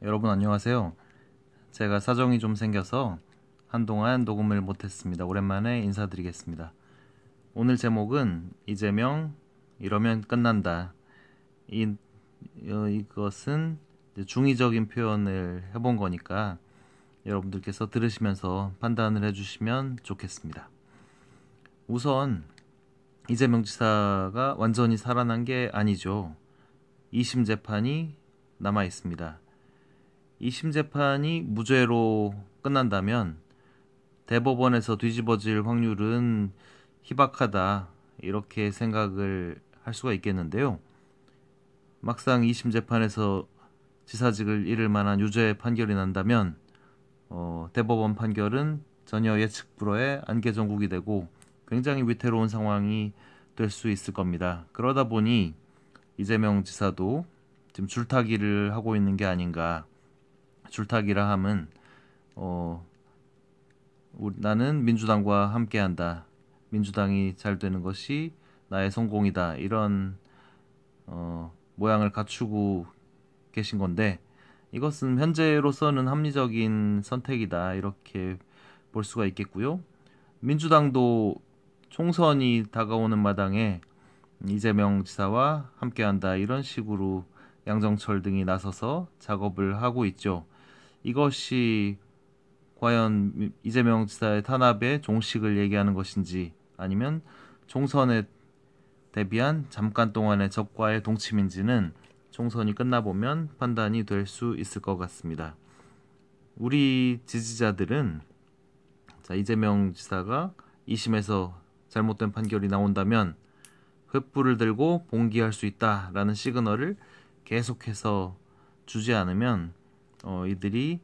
여러분 안녕하세요. 제가 사정이 좀 생겨서 한동안 녹음을 못했습니다. 오랜만에 인사드리겠습니다. 오늘 제목은 이재명 이러면 끝난다. 이것은 이제 중의적인 표현을 해본 거니까 여러분들께서 들으시면서 판단을 해주시면 좋겠습니다. 우선 이재명 지사가 완전히 살아난 게 아니죠. 2심 재판이 남아 있습니다. 2심 재판이 무죄로 끝난다면 대법원에서 뒤집어질 확률은 희박하다, 이렇게 생각을 할 수가 있겠는데요. 막상 2심 재판에서 지사직을 잃을 만한 유죄 판결이 난다면 대법원 판결은 전혀 예측 불허의 안개 전국이 되고 굉장히 위태로운 상황이 될 수 있을 겁니다. 그러다 보니 이재명 지사도 지금 줄타기를 하고 있는 게 아닌가. 줄타기라 함은 나는 민주당과 함께한다. 민주당이 잘 되는 것이 나의 성공이다. 이런 모양을 갖추고 계신 건데, 이것은 현재로서는 합리적인 선택이다, 이렇게 볼 수가 있겠고요. 민주당도 총선이 다가오는 마당에 이재명 지사와 함께한다, 이런 식으로 양정철 등이 나서서 작업을 하고 있죠. 이것이 과연 이재명 지사의 탄압의 종식을 얘기하는 것인지, 아니면 총선에 대비한 잠깐 동안의 적과의 동침인지는 총선이 끝나보면 판단이 될 수 있을 것 같습니다. 우리 지지자들은 이재명 지사가 2심에서 잘못된 판결이 나온다면 횃불을 들고 봉기할 수 있다라는 시그널을 계속해서 주지 않으면 이들이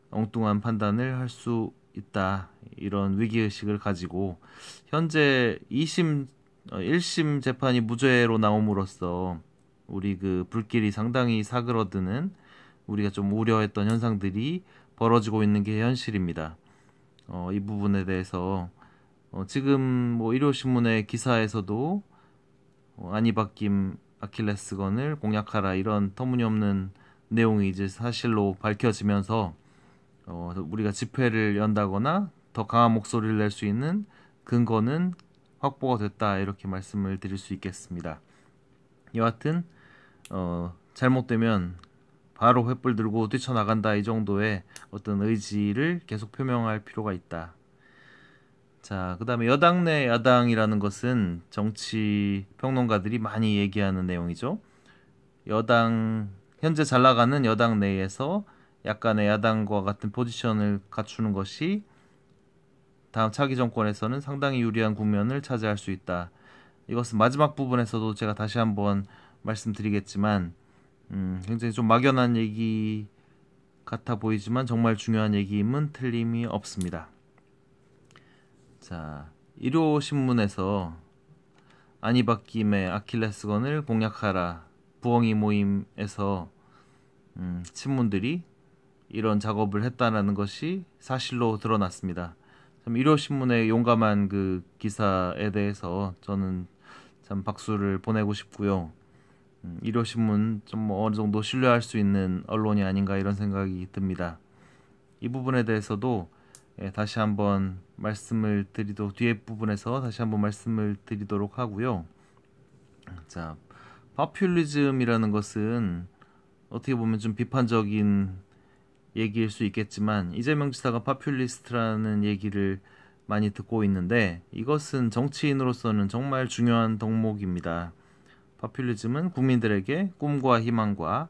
엉뚱한 판단을 할 수 있다, 이런 위기의식을 가지고 현재 1심 재판이 무죄로 나옴으로써 우리 그 불길이 상당히 사그러드는, 우리가 좀 우려했던 현상들이 벌어지고 있는 게 현실입니다. 이 부분에 대해서 지금 뭐 일요신문의 기사에서도 안희박김 아킬레스건을 공략하라, 이런 터무니없는 내용이 이제 사실로 밝혀지면서 우리가 집회를 연다거나 더 강한 목소리를 낼 수 있는 근거는 확보가 됐다, 이렇게 말씀을 드릴 수 있겠습니다. 여하튼 잘못되면 바로 횃불 들고 뛰쳐나간다, 이 정도의 어떤 의지를 계속 표명할 필요가 있다. 자, 그 다음에 여당 내 야당이라는 것은 정치 평론가들이 많이 얘기하는 내용이죠. 현재 잘 나가는 여당 내에서 약간의 야당과 같은 포지션을 갖추는 것이 다음 차기 정권에서는 상당히 유리한 국면을 차지할 수 있다. 이것은 마지막 부분에서도 제가 다시 한번 말씀드리겠지만 굉장히 좀 막연한 얘기 같아 보이지만 정말 중요한 얘기임은 틀림이 없습니다. 자, 일요신문에서 안희박김의 아킬레스건을 공략하라 부엉이 모임에서 친문들이 이런 작업을 했다는 것이 사실로 드러났습니다. 참 일요신문의 용감한 그 기사에 대해서 저는 참 박수를 보내고 싶고요. 일요신문 좀 어느 정도 신뢰할 수 있는 언론이 아닌가, 이런 생각이 듭니다. 이 부분에 대해서도 다시 한번 말씀을 뒤에 부분에서 다시 한번 말씀을 드리도록 하고요. 자, 파퓰리즘이라는 것은 어떻게 보면 좀 비판적인 얘기일 수 있겠지만, 이재명 지사가 파퓰리스트라는 얘기를 많이 듣고 있는데, 이것은 정치인으로서는 정말 중요한 덕목입니다. 파퓰리즘은 국민들에게 꿈과 희망과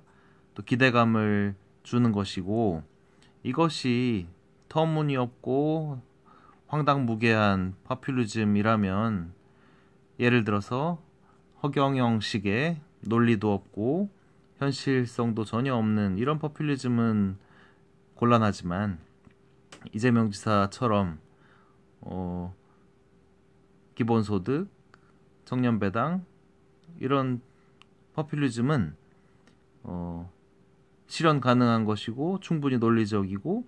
또 기대감을 주는 것이고, 이것이 터무니없고 황당무계한 파퓰리즘이라면, 예를 들어서 허경영식의 논리도 없고 현실성도 전혀 없는 이런 포퓰리즘은 곤란하지만, 이재명 지사처럼 기본소득, 청년배당, 이런 포퓰리즘은 실현 가능한 것이고 충분히 논리적이고,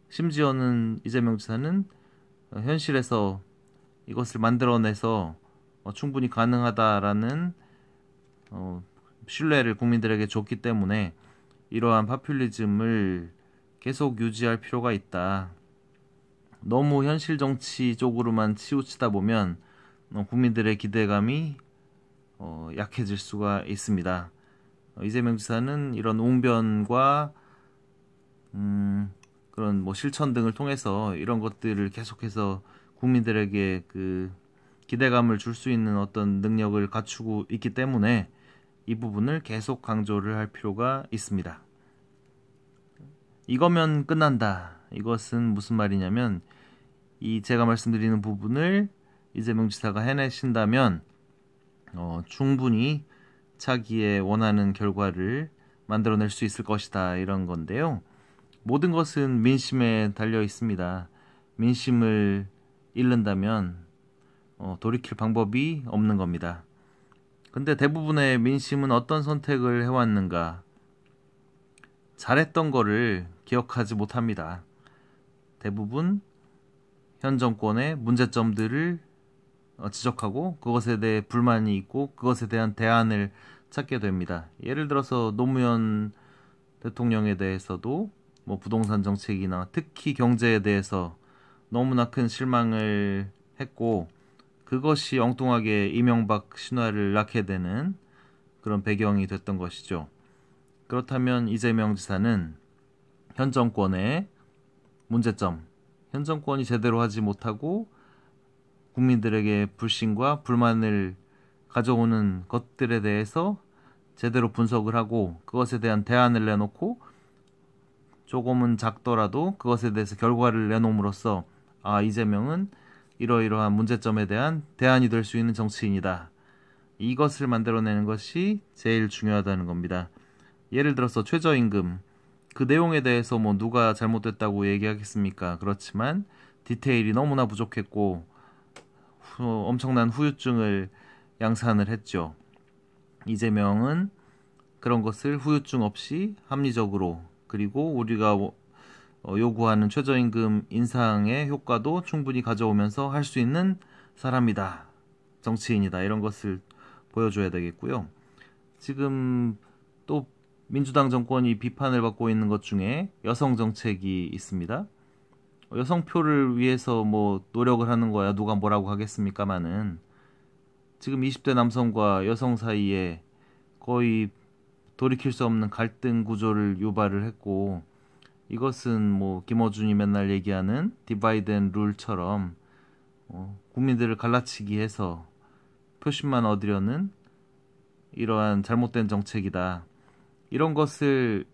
심지어는 이재명 지사는 현실에서 이것을 만들어내서 충분히 가능하다라는 신뢰를 국민들에게 줬기 때문에 이러한 파퓰리즘을 계속 유지할 필요가 있다. 너무 현실 정치 쪽으로만 치우치다 보면 국민들의 기대감이 약해질 수가 있습니다. 이재명 지사는 이런 웅변과 그런 뭐 실천 등을 통해서 이런 것들을 계속해서 국민들에게 그 기대감을 줄 수 있는 어떤 능력을 갖추고 있기 때문에 이 부분을 계속 강조를 할 필요가 있습니다. 이거면 끝난다. 이것은 무슨 말이냐면 이 제가 말씀드리는 부분을 이재명 지사가 해내신다면 충분히 자기의 원하는 결과를 만들어낼 수 있을 것이다. 이런 건데요. 모든 것은 민심에 달려 있습니다. 민심을 잃는다면 돌이킬 방법이 없는 겁니다. 근데 대부분의 민심은 어떤 선택을 해왔는가? 잘했던 거를 기억하지 못합니다. 대부분 현 정권의 문제점들을 지적하고 그것에 대해 불만이 있고 그것에 대한 대안을 찾게 됩니다. 예를 들어서 노무현 대통령에 대해서도 뭐 부동산 정책이나 특히 경제에 대해서 너무나 큰 실망을 했고 그것이 엉뚱하게 이명박 신화를 낳게 되는 그런 배경이 됐던 것이죠. 그렇다면 이재명 지사는 현 정권의 문제점, 현 정권이 제대로 하지 못하고 국민들에게 불신과 불만을 가져오는 것들에 대해서 제대로 분석을 하고 그것에 대한 대안을 내놓고 조금은 작더라도 그것에 대해서 결과를 내놓음으로써 이재명은 이러이러한 문제점에 대한 대안이 될 수 있는 정치인이다. 이것을 만들어내는 것이 제일 중요하다는 겁니다. 예를 들어서 최저임금 그 내용에 대해서 뭐 누가 잘못됐다고 얘기하겠습니까? 그렇지만 디테일이 너무나 부족했고 엄청난 후유증을 양산을 했죠. 이재명은 그런 것을 후유증 없이 합리적으로 그리고 우리가 요구하는 최저임금 인상의 효과도 충분히 가져오면서 할 수 있는 사람이다. 정치인이다. 이런 것을 보여줘야 되겠고요. 지금 또 민주당 정권이 비판을 받고 있는 것 중에 여성 정책이 있습니다. 여성표를 위해서 뭐 노력을 하는 거야 누가 뭐라고 하겠습니까마는 지금 20대 남성과 여성 사이에 거의 돌이킬 수 없는 갈등 구조를 유발을 했고 이것은 뭐 김어준이 맨날 얘기하는 디바이드 앤 룰처럼 국민들을 갈라치기 해서 표심만 얻으려는 이러한 잘못된 정책이다. 이런 것을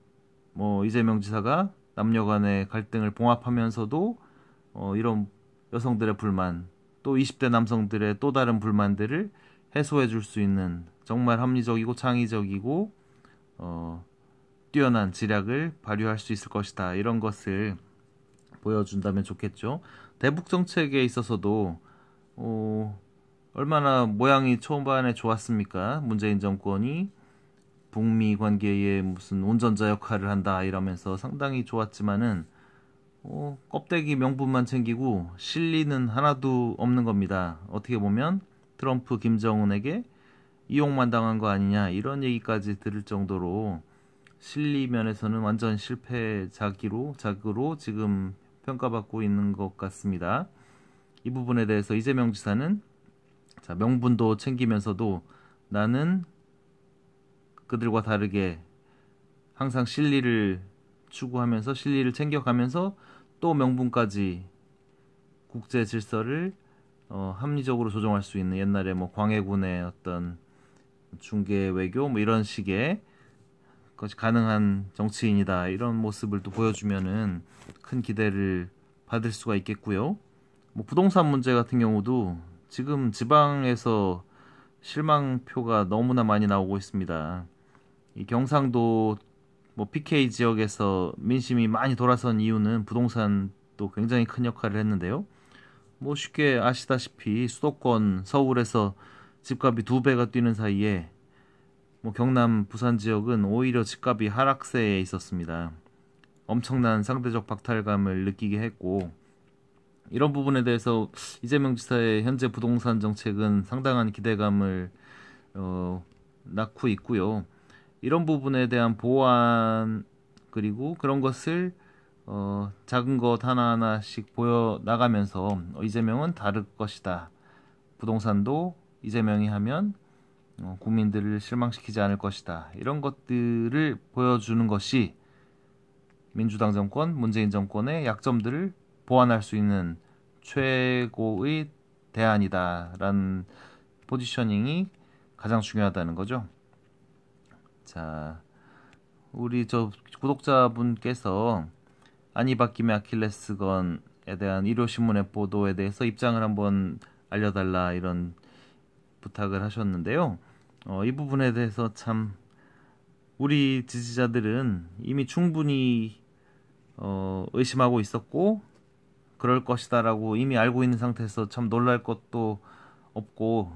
뭐 이재명 지사가 남녀 간의 갈등을 봉합하면서도 이런 여성들의 불만 또 20대 남성들의 또 다른 불만들을 해소해 줄 수 있는 정말 합리적이고 창의적이고 뛰어난 지략을 발휘할 수 있을 것이다. 이런 것을 보여준다면 좋겠죠. 대북 정책에 있어서도 얼마나 모양이 초반에 좋았습니까? 문재인 정권이 북미 관계에 무슨 운전자 역할을 한다 이러면서 상당히 좋았지만은 껍데기 명분만 챙기고 실리는 하나도 없는 겁니다. 어떻게 보면 트럼프 김정은에게 이용만 당한 거 아니냐 이런 얘기까지 들을 정도로 실리 면에서는 완전 실패작으로 지금 평가받고 있는 것 같습니다. 이 부분에 대해서 이재명 지사는 명분도 챙기면서도 나는 그들과 다르게 항상 실리를 추구하면서 실리를 챙겨가면서 또 명분까지 국제 질서를 합리적으로 조정할 수 있는 옛날에 뭐 광해군의 어떤 중개 외교 뭐 이런 식의 것이 가능한 정치인이다 이런 모습을 또 보여주면은 큰 기대를 받을 수가 있겠고요. 뭐 부동산 문제 같은 경우도 지금 지방에서 실망표가 너무나 많이 나오고 있습니다. 이 경상도 뭐 PK 지역에서 민심이 많이 돌아선 이유는 부동산도 굉장히 큰 역할을 했는데요. 뭐 쉽게 아시다시피 수도권 서울에서 집값이 2배가 뛰는 사이에 뭐 경남 부산 지역은 오히려 집값이 하락세에 있었습니다. 엄청난 상대적 박탈감을 느끼게 했고 이런 부분에 대해서 이재명 지사의 현재 부동산 정책은 상당한 기대감을 낳고 있고요. 이런 부분에 대한 보완 그리고 그런 것을 작은 것 하나하나씩 보여 나가면서 이재명은 다를 것이다. 부동산도 이재명이 하면 국민들을 실망시키지 않을 것이다. 이런 것들을 보여주는 것이 민주당 정권, 문재인 정권의 약점들을 보완할 수 있는 최고의 대안이다라는 포지셔닝이 가장 중요하다는 거죠. 자, 우리 저 구독자분께서 아니바뀜의 아킬레스건에 대한 일요신문의 보도에 대해서 입장을 한번 알려달라 이런 부탁을 하셨는데요. 이 부분에 대해서 참 우리 지지자들은 이미 충분히 의심하고 있었고 그럴 것이다라고 이미 알고 있는 상태에서 참 놀랄 것도 없고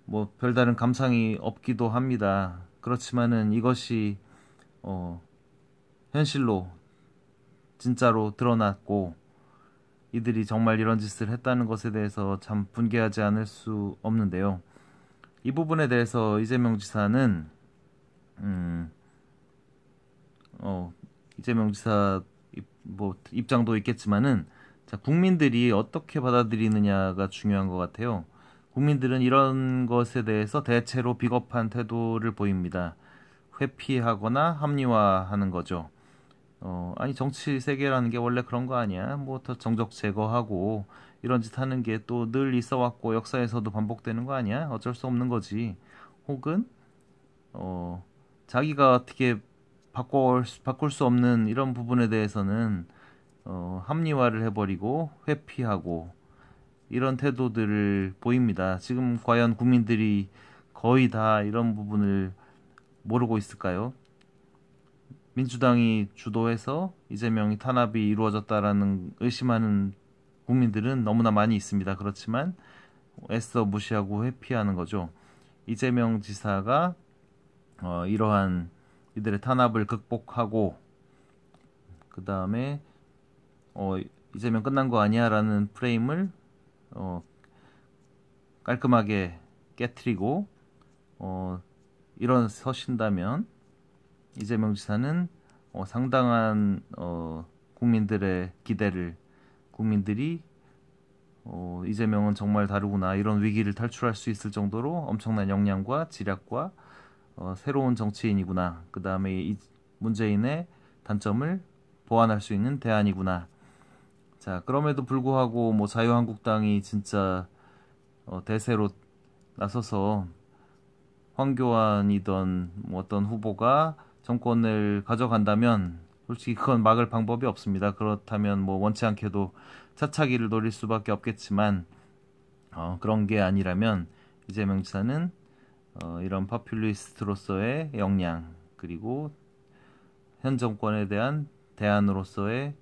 뭐 별다른 감상이 없기도 합니다. 그렇지만은 이것이 현실로 진짜로 드러났고 이들이 정말 이런 짓을 했다는 것에 대해서 참 분개하지 않을 수 없는데요. 이 부분에 대해서 이재명 지사는 이재명 지사 뭐 입장도 있겠지만은 자, 국민들이 어떻게 받아들이느냐가 중요한 것 같아요. 국민들은 이런 것에 대해서 대체로 비겁한 태도를 보입니다. 회피하거나 합리화하는 거죠. 아니 정치 세계라는 게 원래 그런 거 아니야? 뭐 더 정적 제거하고 이런 짓 하는 게 또 늘 있어 왔고 역사에서도 반복되는 거 아니야? 어쩔 수 없는 거지. 혹은 자기가 어떻게 바꿀 수 없는 이런 부분에 대해서는 합리화를 해버리고 회피하고 이런 태도들을 보입니다. 지금 과연 국민들이 거의 다 이런 부분을 모르고 있을까요? 민주당이 주도해서 이재명이 탄압이 이루어졌다라는 의심하는 국민들은 너무나 많이 있습니다. 그렇지만 애써 무시하고 회피하는 거죠. 이재명 지사가 이러한 이들의 탄압을 극복하고 그 다음에 이재명 끝난 거 아니야 라는 프레임을 깔끔하게 깨트리고 일어서신다면 이재명 지사는 상당한 국민들의 기대를 국민들이 이재명은 정말 다르구나 이런 위기를 탈출할 수 있을 정도로 엄청난 역량과 지략과 새로운 정치인이구나. 그 다음에 이 문재인의 단점을 보완할 수 있는 대안이구나. 자, 그럼에도 불구하고 뭐 자유한국당이 진짜 대세로 나서서 황교안이던 뭐 어떤 후보가 정권을 가져간다면 솔직히 그건 막을 방법이 없습니다. 그렇다면 뭐 원치 않게도 차차기를 노릴 수밖에 없겠지만 그런 게 아니라면 이재명 지사는 이런 파퓰리스트로서의 역량 그리고 현 정권에 대한 대안으로서의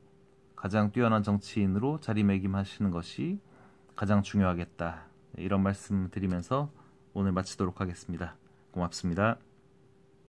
가장 뛰어난 정치인으로 자리매김하시는 것이 가장 중요하겠다. 이런 말씀 드리면서 오늘 마치도록 하겠습니다. 고맙습니다.